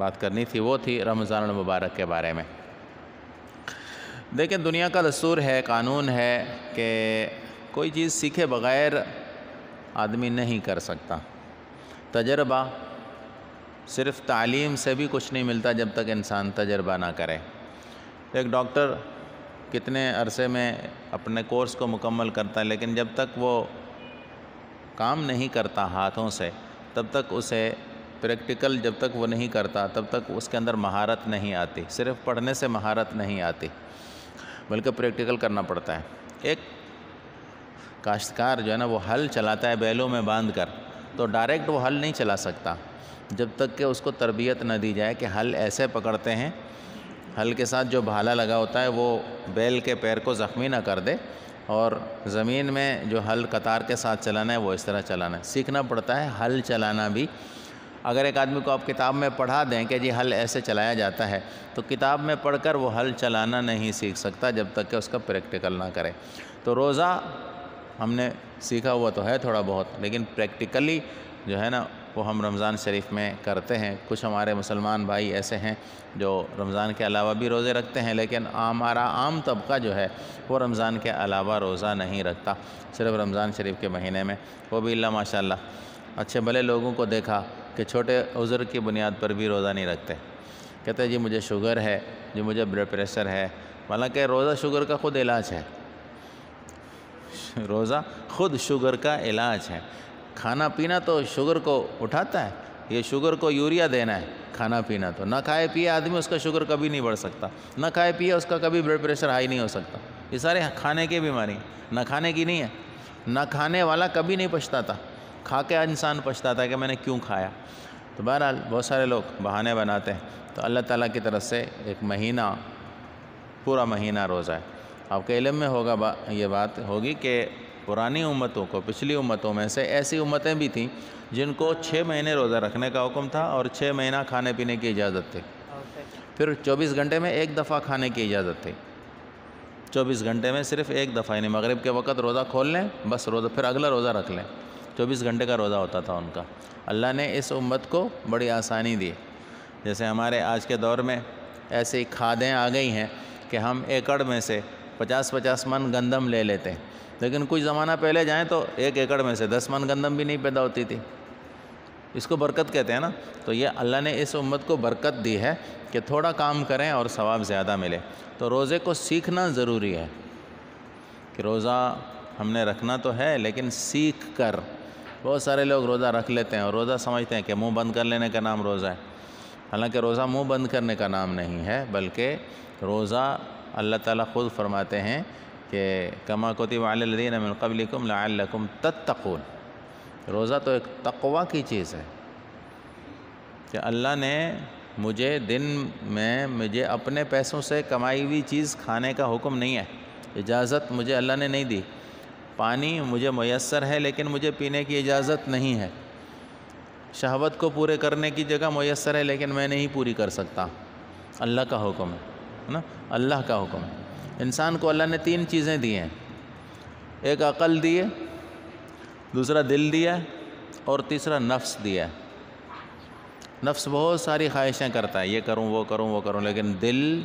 بات کرنی تھی وہ تھی رمضان المبارک کے بارے میں۔ دیکھیں دنیا کا دستور ہے، قانون ہے کہ کوئی چیز سیکھے بغیر آدمی نہیں کر سکتا۔ تجربہ، صرف تعلیم سے بھی کچھ نہیں ملتا جب تک انسان تجربہ نہ کرے۔ ایک ڈاکٹر کتنے عرصے میں اپنے کورس کو مکمل کرتا ہے، لیکن جب تک وہ کام نہیں کرتا ہاتھوں سے تب تک اسے پریکٹیکل جب تک وہ نہیں کرتا تب تک اس کے اندر مہارت نہیں آتی۔ صرف پڑھنے سے مہارت نہیں آتی بلکہ پریکٹیکل کرنا پڑتا ہے۔ ایک کاشتکار جو ہے نا وہ ہل چلاتا ہے بیلوں میں باندھ کر، تو ڈائریکٹ وہ ہل نہیں چلا سکتا جب تک کہ اس کو تربیت نہ دی جائے کہ ہل ایسے پکڑتے ہیں، ہل کے ساتھ جو بھالا لگا ہوتا ہے وہ بیل کے پیر کو زخمی نہ کر دے، اور زمین میں جو ہل قطار کے ساتھ چلانا ہے وہ اس طرح چلانا ہے۔ سیکھنا پڑتا ہے ہل چلانا بھی۔ اگر ایک آدمی کو آپ کتاب میں پڑھا دیں کہ جی ہل ایسے چلایا جاتا ہے، تو کتاب میں پڑھ کر وہ ہل چلانا نہیں سیکھ سکتا جب تک کہ اس کا پریکٹیکل نہ کرے۔ تو روزہ ہم نے سیکھا ہوا تو ہے تھوڑا بہت، لیکن پریکٹیکلی جو ہے نا وہ ہم رمضان شریف میں کرتے ہیں۔ کچھ ہمارے مسلمان بھائی ایسے ہیں جو رمضان کے علاوہ بھی روزے رکھتے ہیں، لیکن ہمارا عام طبقہ جو ہے وہ رمضان کے علاوہ روزہ نہیں رکھتا، صرف رمضان شریف کے مہینے میں۔ وہ بھی اللہ ماشاء اللہ اچھے بھلے لوگوں کو دیکھا کہ چھوٹے عذر کی بنیاد پر بھی روزہ نہیں رکھتے، کہتے ہیں جی مجھے شوگر ہے، جی مجھے بلڈ پریشر ہے، حالانکہ روزہ شوگر کا خود علاج ہے۔ روزہ خود شوگر کا علاج ہے۔ کھانا پینا تو شوگر کو اٹھاتا ہے، یہ شوگر کو یوریا دینا ہے۔ کھانا پینا تو نہ کھائے پیے آدمی اس کا شوگر کبھی نہیں بڑھ سکتا، نہ کھائے پیے اس کا کبھی بلڈ پریشر ہائی نہیں ہو سکتا۔ یہ سارے کھانے کی بیماری ہیں، نہ کھانے کی نہیں ہے۔ نہ کھانے والا کبھی نہیں پچھتاتا، کھا کے انسان پچھتاتا ہے کہ میں نے کیوں کھایا۔ تو بہرحال بہت سارے لوگ بہانے بناتے ہیں۔ تو اللہ تعالیٰ کی طرف سے ایک مہینہ، پورا مہینہ روزہ ہے۔ آپ کے علم میں ہوگا یہ بات ہوگی کہ پرانی امتوں کو، پچھلی امتوں میں سے ایسی امتیں بھی تھیں جن کو 6 مہینے روزہ رکھنے کا حکم تھا اور 6 مہینہ کھانے پینے کی اجازت تھی۔ پھر 24 گھنٹے میں ایک دفعہ کھانے کی اجازت تھی۔ 24 گھنٹے میں صرف ایک دفعہ، یعنی مغرب کے وقت روزہ کھول لیں بس، روزہ پھر اگلا روزہ رکھ لیں۔ 24 گھنٹے کا روزہ ہوتا تھا ان کا۔ اللہ نے اس امت کو بڑی آسانی دی۔ جیسے ہمارے آج کے دور میں ایسی کھادیں آ گئی ہیں کہ ہم ایکڑ میں سے 50-50 من گندم لے لیتے ہیں، لیکن کچھ زمانہ پہلے جائیں تو 1 ایکڑ میں سے 10 من گندم بھی نہیں پیدا ہوتی تھی۔ اس کو برکت کہتے ہیں نا۔ تو یہ اللہ نے اس امت کو برکت دی ہے کہ تھوڑا کام کریں اور ثواب زیادہ ملے۔ تو روزے کو سیکھنا ضروری ہے کہ روزہ ہم نے رکھنا تو ہے لیکن سیکھ کر۔ بہت سارے لوگ روزہ رکھ لیتے ہیں اور روزہ سمجھتے ہیں کہ منہ بند کر لینے کا نام روزہ ہے، حالانکہ روزہ منہ بند کرنے کا نام نہیں ہے، بلکہ روزہ اللہ تعالیٰ خود فرماتے ہیں کہ کما کتب علی الذین من قبلکم لعلکم تتقون۔ روزہ تو ایک تقوی کی چیز ہے کہ اللہ نے مجھے دن میں مجھے اپنے پیسوں سے کمائی ہوئی چیز کھانے کا حکم نہیں ہے، اجازت مجھے اللہ نے نہیں دی۔ پانی مجھے میسر ہے لیکن مجھے پینے کی اجازت نہیں ہے۔ شہوت کو پورے کرنے کی جگہ میسر ہے لیکن میں نہیں پوری کر سکتا، اللہ کا حکم ہے نا، اللہ کا حکم ہے۔ انسان کو اللہ نے 3 چیزیں دی ہیں، ایک عقل دی ہے، دوسرا دل دیا ہے اور تیسرا نفس دیا ہے۔ نفس بہت ساری خواہشیں کرتا ہے، یہ کروں وہ کروں وہ کروں، لیکن دل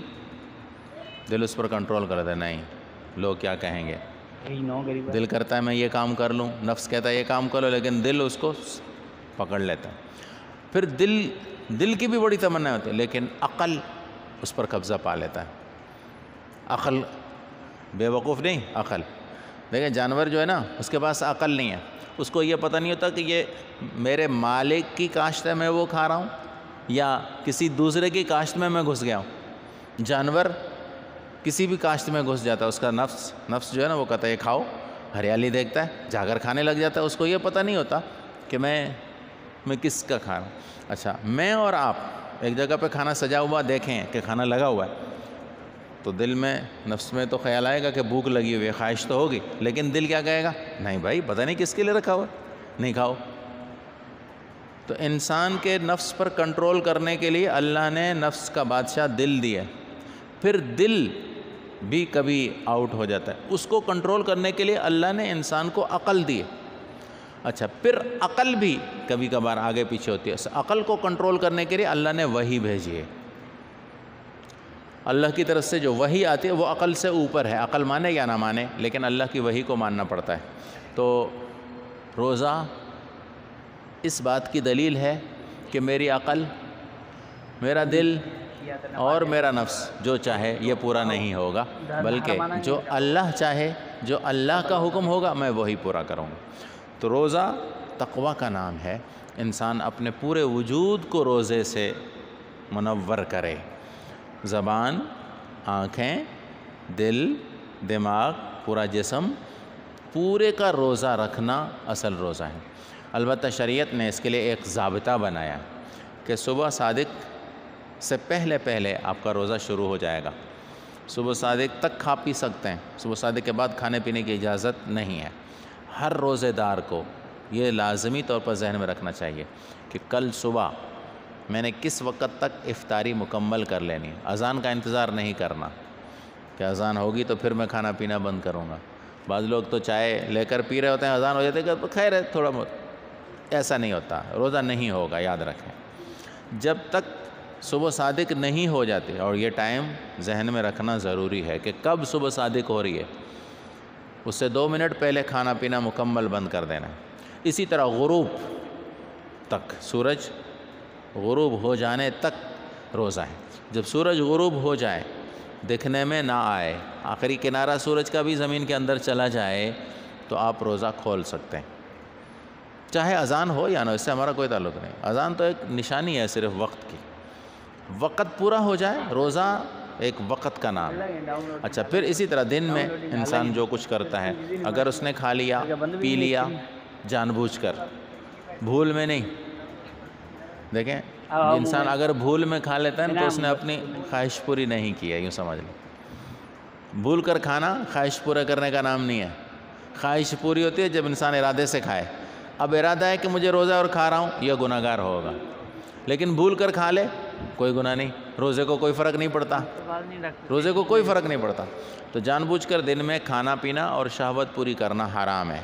اس پر کنٹرول کر دے، نہیں لوگ کیا کہیں گے۔ دل کرتا ہے میں یہ کام کر لوں، نفس کہتا ہے یہ کام کر لو، لیکن دل اس کو پکڑ لیتا ہے۔ پھر دل کی بھی بڑی تمنا ہوتی ہے لیکن عقل اس پر قبضہ پا لیتا ہے۔ عقل بے وقوف نہیں، عقل دیکھیں جانور جو ہے نا اس کے پاس عقل نہیں ہے، اس کو یہ پتہ نہیں ہوتا کہ یہ میرے مالک کی کاشت ہے میں وہ کھا رہا ہوں یا کسی دوسرے کی کاشت میں گھس گیا ہوں۔ جانور کسی بھی کاشت میں گھس جاتا ہے، اس کا نفس جو ہے نا وہ کہتا ہے یہ کھاؤ، ہریالی دیکھتا ہے جا کر کھانے لگ جاتا ہے، اس کو یہ پتہ نہیں ہوتا کہ میں کس کا کھا رہا ہوں۔ اچھا میں اور آپ ایک جگہ پہ کھانا سجا ہوا دیکھیں کہ کھانا لگا ہوا ہے تو دل میں نفس میں تو خیال آئے گا کہ بھوک لگی ہوئی ہے، خواہش تو ہوگی، لیکن دل کیا کہے گا؟ نہیں بھائی پتہ نہیں کس کے لیے رکھا ہوا ہے، نہیں کھاؤ۔ تو انسان کے نفس پر کنٹرول کرنے کے لیے اللہ نے نفس کا بادشاہ دل دیا، پھر دل بھی کبھی آؤٹ ہو جاتا ہے، اس کو کنٹرول کرنے کے لیے اللہ نے انسان کو عقل دی۔ اچھا، پھر عقل بھی کبھی کبھار آگے پیچھے ہوتی ہے. عقل کو کنٹرول کرنے کے لیے اللہ نے وحی بھیجی ہے. اللہ کی طرف سے جو وحی آتی ہے وہ عقل سے اوپر ہے. عقل مانے یا نہ مانے لیکن اللہ کی وحی کو ماننا پڑتا ہے. تو روزہ اس بات کی دلیل ہے کہ میری عقل، میرا دل اور میرا نفس جو چاہے یہ پورا نہیں ہوگا، بلکہ جو اللہ چاہے، جو اللہ کا حکم ہوگا میں وہی پورا کروں گا. تو روزہ تقویٰ کا نام ہے. انسان اپنے پورے وجود کو روزے سے منور کرے. زبان، آنکھیں، دل، دماغ، پورا جسم، پورے کا روزہ رکھنا اصل روزہ ہے. البتہ شریعت نے اس کے لیے ایک ضابطہ بنایا کہ صبح صادق سے پہلے آپ کا روزہ شروع ہو جائے گا. صبح صادق تک کھا پی سکتے ہیں، صبح صادق کے بعد کھانے پینے کی اجازت نہیں ہے. ہر روزے دار کو یہ لازمی طور پر ذہن میں رکھنا چاہیے کہ کل صبح میں نے کس وقت تک افطاری مکمل کر لینی ہے. اذان کا انتظار نہیں کرنا کہ اذان ہوگی تو پھر میں کھانا پینا بند کروں گا. بعض لوگ تو چائے لے کر پی رہے ہوتے ہیں، اذان ہو جاتے ہیں تو خیر ہے تھوڑا بہت. ایسا نہیں ہوتا، روزہ نہیں ہوگا، یاد رکھیں. جب تک صبح صادق نہیں ہو جاتی، اور یہ ٹائم ذہن میں رکھنا ضروری ہے کہ کب صبح صادق ہو رہی ہے، اس سے 2 منٹ پہلے کھانا پینا مکمل بند کر دینا ہے. اسی طرح غروب تک، سورج غروب ہو جانے تک روزہ ہے. جب سورج غروب ہو جائے، دکھنے میں نہ آئے، آخری کنارہ سورج کا بھی زمین کے اندر چلا جائے، تو آپ روزہ کھول سکتے ہیں. چاہے اذان ہو یا نہ، اس سے ہمارا کوئی تعلق نہیں. اذان تو ایک نشانی ہے صرف وقت کی. وقت پورا ہو جائے، روزہ ایک وقت کا نام. اچھا، پھر اسی طرح دن میں انسان جو کچھ کرتا ہے، اگر اس نے کھا لیا، پی لیا جان بوجھ کر، بھول میں نہیں. دیکھیں، انسان اگر بھول میں کھا لیتا ہے تو اس نے اپنی خواہش پوری نہیں کی ہے، یوں سمجھ لیں. بھول کر کھانا خواہش پورا کرنے کا نام نہیں ہے. خواہش پوری ہوتی ہے جب انسان ارادے سے کھائے. اب ارادہ ہے کہ مجھے روزہ اور کھا رہا ہوں، یہ گناہ گار ہوگا. لیکن بھول کر کھا لے، کوئی گناہ نہیں. روزے کو کوئی فرق نہیں پڑتا، روزے کو کوئی فرق نہیں پڑتا. تو جان بوجھ کر دن میں کھانا پینا اور شہوت پوری کرنا حرام ہے.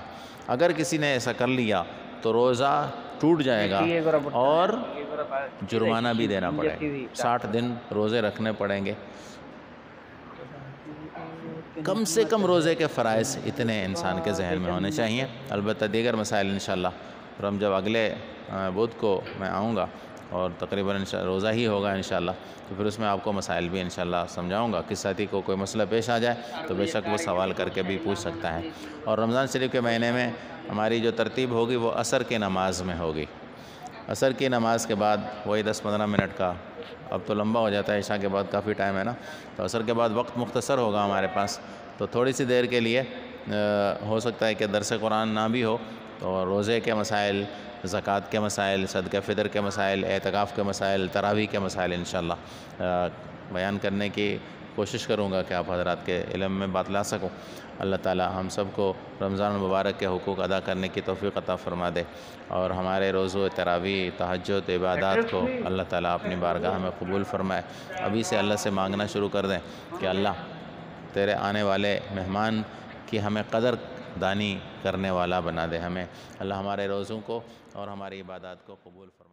اگر کسی نے ایسا کر لیا تو روزہ ٹوٹ جائے گا اور جرمانہ بھی دینا پڑے گا. 60 دن روزے رکھنے پڑیں گے. کم سے کم روزے کے فرائض اتنے انسان کے ذہن میں ہونے چاہیے. البتہ دیگر مسائل انشاءاللہ ہم جب اگلے بدھ کو میں آؤں گا اور تقریباً روزہ ہی ہوگا انشاءاللہ، تو پھر اس میں آپ کو مسائل بھی انشاءاللہ سمجھاؤں گا. کس ساتھی کو کوئی مسئلہ پیش آ جائے تو بے شک وہ سوال کر کے بھی پوچھ سکتا ہے. اور رمضان شریف کے مہینے میں ہماری جو ترتیب ہوگی وہ عصر کی نماز میں ہوگی. عصر کی نماز کے بعد وہی 10-15 منٹ کا، اب تو لمبا ہو جاتا ہے، عشاء کے بعد کافی ٹائم ہے نا، تو عصر کے بعد وقت مختصر ہوگا ہمارے پاس. تو تھوڑی سی دیر کے لیے ہو سکتا ہے کہ درس قرآن نہ بھی ہو، تو روزے کے مسائل، زکوٰۃ کے مسائل، صدقہ فطر کے مسائل، اعتکاف کے مسائل، تراویح کے مسائل انشاءاللہ بیان کرنے کی کوشش کروں گا کہ آپ حضرات کے علم میں بات لا سکوں. اللہ تعالی ہم سب کو رمضان المبارک کے حقوق ادا کرنے کی توفیق عطا فرما دے، اور ہمارے روزوں، تراویح، تہجد، عبادات کو اللہ تعالیٰ اپنی بارگاہ میں قبول فرمائے. ابھی سے اللہ سے مانگنا شروع کر دیں کہ اللہ تیرے آنے والے مہمان کی ہمیں قدر دانی کرنے والا بنا دے. ہمیں اللہ ہمارے روزوں کو اور ہماری عبادات کو قبول فرمائے.